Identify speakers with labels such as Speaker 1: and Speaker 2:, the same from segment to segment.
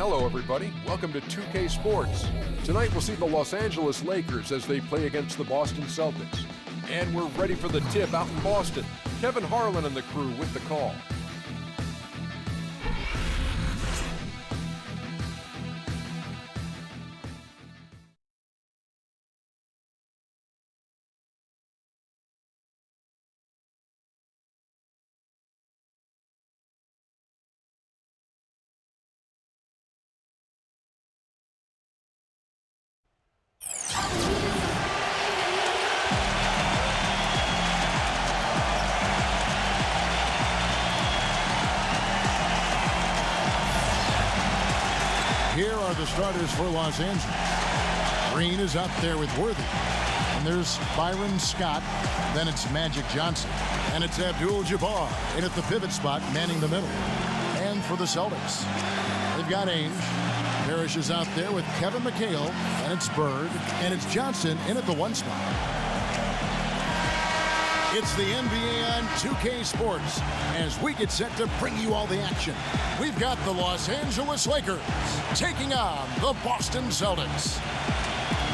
Speaker 1: Hello, everybody. Welcome to 2K Sports. Tonight, we'll see the Los Angeles Lakers as they play against the Boston Celtics. And we're ready for the tip out in Boston. Kevin Harlan and the crew with the call.
Speaker 2: Here are the starters for Los Angeles. Green is out there with Worthy. And there's Byron Scott. Then it's Magic Johnson. And it's Abdul-Jabbar in at the pivot spot, manning the middle. And for the Celtics, they've got Ainge. Parrish is out there with Kevin McHale. And it's Bird. And it's Johnson in at the 1 spot. It's the NBA on 2K Sports as we get set to bring you all the action. We've got the Los Angeles Lakers taking on the Boston Celtics.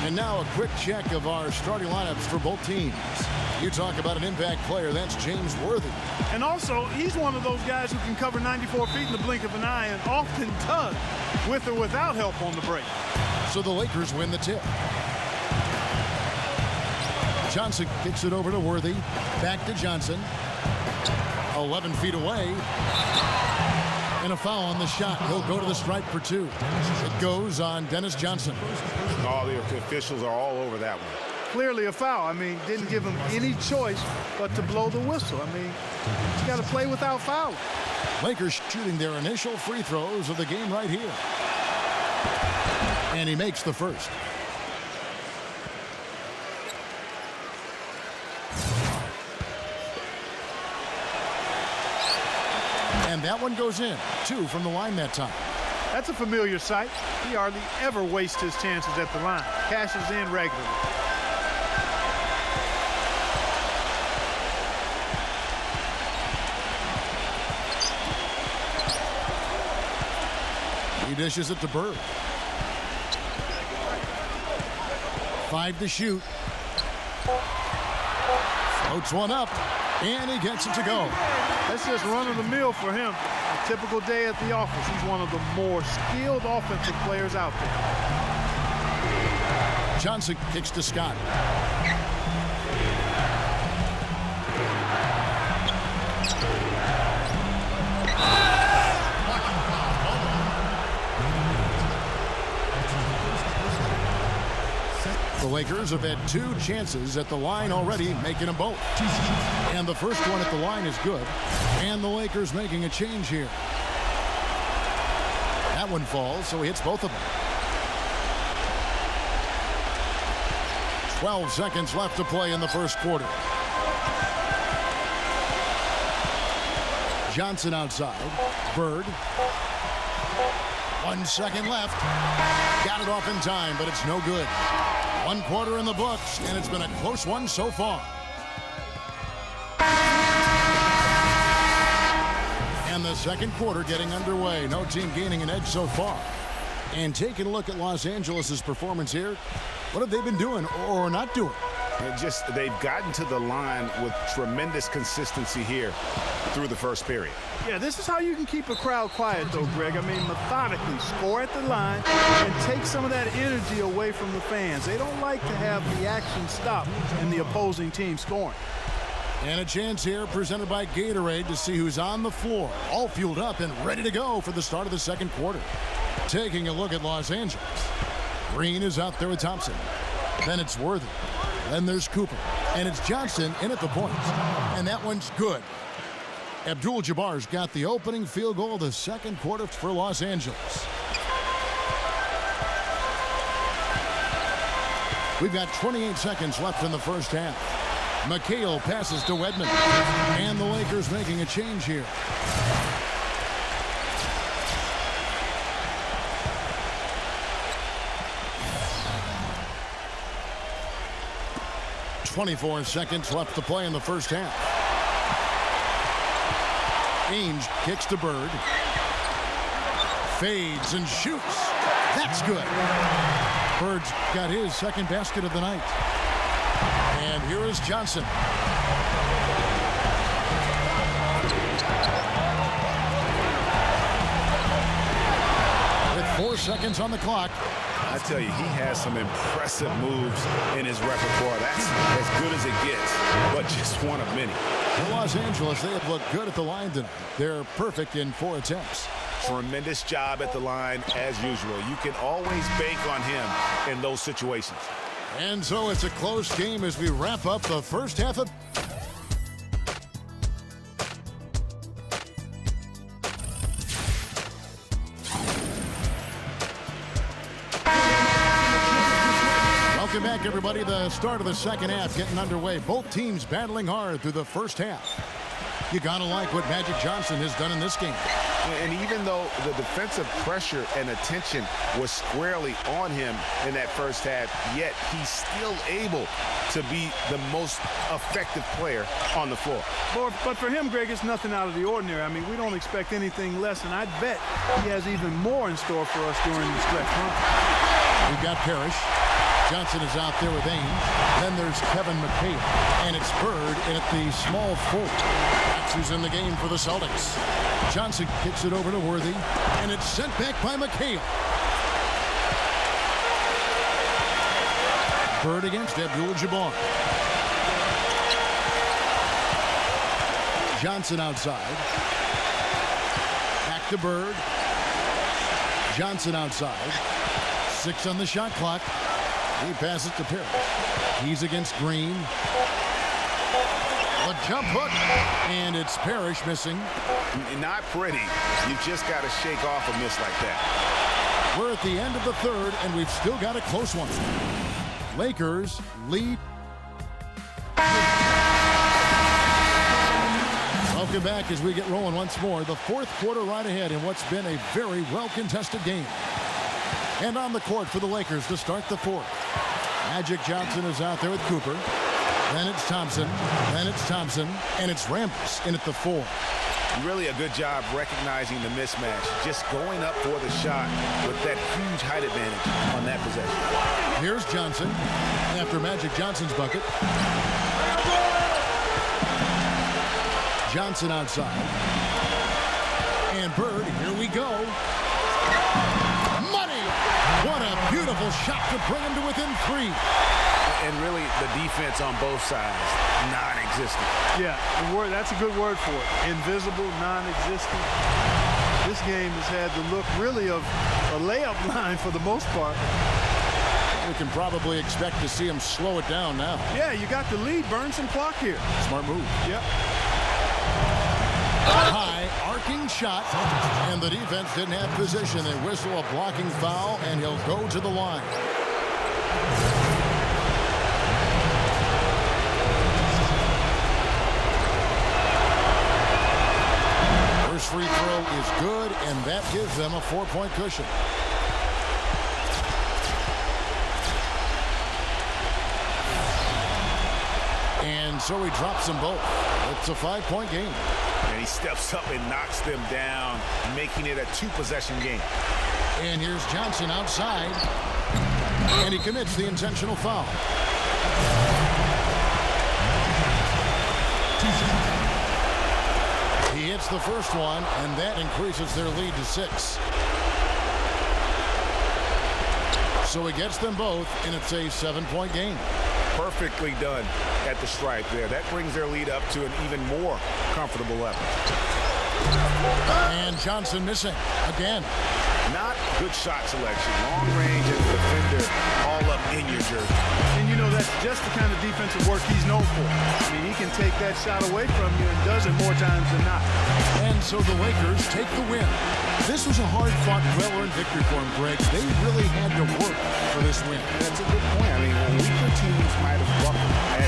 Speaker 2: And now a quick check of our starting lineups for both teams. You talk about an impact player, that's James Worthy.
Speaker 3: And also, he's one of those guys who can cover 94 feet in the blink of an eye and often does, with or without help on the break.
Speaker 2: So the Lakers win the tip. Johnson kicks it over to Worthy. Back to Johnson. 11 feet away. And a foul on the shot. He'll go to the stripe for 2. It goes on Dennis Johnson.
Speaker 4: All the officials are all over that one.
Speaker 3: Clearly a foul. I mean, didn't give him any choice but to blow the whistle. I mean, you got to play without fouling.
Speaker 2: Lakers shooting their initial free throws of the game right here. And he makes the first. And that one goes in. 2 from the line that time.
Speaker 3: That's a familiar sight. He hardly ever wastes his chances at the line. Cashes in regularly.
Speaker 2: He dishes it to Bird. 5 to shoot. Floats one up. And he gets it to go.
Speaker 3: That's just run-of-the-mill for him. A typical day at the office. He's one of the more skilled offensive players out there.
Speaker 2: Johnson kicks to Scott. The Lakers have had 2 chances at the line already, making them both. And the first one at the line is good. And the Lakers making a change here. That one falls, so he hits both of them. 12 seconds left to play in the first quarter. Johnson outside. Bird. 1 second left. Got it off in time, but it's no good. 1 quarter in the books, and it's been a close one so far. And the second quarter getting underway. No team gaining an edge so far. And taking a look at Los Angeles' performance here, what have they been doing or not doing?
Speaker 4: They've gotten to the line with tremendous consistency here through the first period.
Speaker 3: Yeah, this is how you can keep a crowd quiet, though, Greg. I mean, methodically score at the line and take some of that energy away from the fans. They don't like to have the action stop in the opposing team scoring.
Speaker 2: And a chance here presented by Gatorade to see who's on the floor, all fueled up and ready to go for the start of the second quarter. Taking a look at Los Angeles. Green is out there with Thompson. Then it's Worthy. Then there's Cooper. And it's Johnson in at the point. And that one's good. Abdul-Jabbar's got the opening field goal of the second quarter for Los Angeles. We've got 28 seconds left in the first half. McHale passes to Wedman. And the Lakers making a change here. .24 seconds left to play in the first half. Ainge kicks to Bird. Fades and shoots. That's good. Bird's got his second basket of the night. And here is Johnson. With 4 seconds on the clock.
Speaker 4: I tell you, he has some impressive moves in his repertoire. That's as good as it gets, but just one of many.
Speaker 2: For Los Angeles, they have looked good at the line tonight. They're perfect in 4 attempts.
Speaker 4: Tremendous job at the line as usual. You can always bank on him in those situations.
Speaker 2: And so it's a close game as we wrap up the first half of... Welcome back, everybody. The start of the second half getting underway. Both teams battling hard through the first half. You gotta like what Magic Johnson has done in this game.
Speaker 4: And even though the defensive pressure and attention was squarely on him in that first half, yet he's still able to be the most effective player on the floor.
Speaker 3: But for him, Greg, it's nothing out of the ordinary. I mean, we don't expect anything less, and I'd bet he has even more in store for us during the stretch run.
Speaker 2: We've got Parrish. Johnson is out there with Ames. Then there's Kevin Macchina. And it's Bird in at the small forward. That's who's in the game for the Celtics. Johnson kicks it over to Worthy. And it's sent back by Macchina. Bird against Abdul-Jabbar. Johnson outside. Back to Bird. Johnson outside. 6 on the shot clock. He passes to Parrish. He's against Green. A jump hook. And it's Parrish missing.
Speaker 4: Not pretty. You just got to shake off a miss like that.
Speaker 2: We're at the end of the third, and we've still got a close one. Lakers lead. Welcome back as we get rolling once more. The fourth quarter right ahead in what's been a very well-contested game. And on the court for the Lakers to start the fourth. Magic Johnson is out there with Cooper. Then it's Thompson. Then it's Thompson. And it's Rambis in at the 4.
Speaker 4: Really a good job recognizing the mismatch. Just going up for the shot with that huge height advantage on that possession.
Speaker 2: Here's Johnson after Magic Johnson's bucket. Johnson outside. And Bird, here we go. What a beautiful shot to bring him to within 3.
Speaker 4: And really, the defense on both sides, non-existent.
Speaker 3: Yeah, that's a good word for it. Invisible, non-existent. This game has had the look really of a layup line for the most part.
Speaker 2: We can probably expect to see him slow it down now.
Speaker 3: Yeah, you got the lead. Burn some clock here.
Speaker 2: Smart move.
Speaker 3: Yep.
Speaker 2: High arcing shot, and the defense didn't have position. They whistle a blocking foul, and he'll go to the line. First free throw is good, and that gives them a 4-point cushion. And so he drops them both. It's a 5-point game.
Speaker 4: And he steps up and knocks them down, making it a 2-possession game.
Speaker 2: And here's Johnson outside. And he commits the intentional foul. He hits the first one, and that increases their lead to 6. So he gets them both, and it's a 7-point game.
Speaker 4: Perfectly done at the stripe there. That brings their lead up to an even more comfortable level.
Speaker 2: And Johnson missing again.
Speaker 4: Not good shot selection. Long range as a defender, all up in your jersey.
Speaker 3: And you know, that's just the kind of defensive work he's known for. I mean, he can take that shot away from you and does it more times than not.
Speaker 2: And so the Lakers take the win. This was a hard-fought, well-earned victory for them, Greg. They really had to work for this win.
Speaker 4: That's a good point. I mean, weaker teams might have buckled at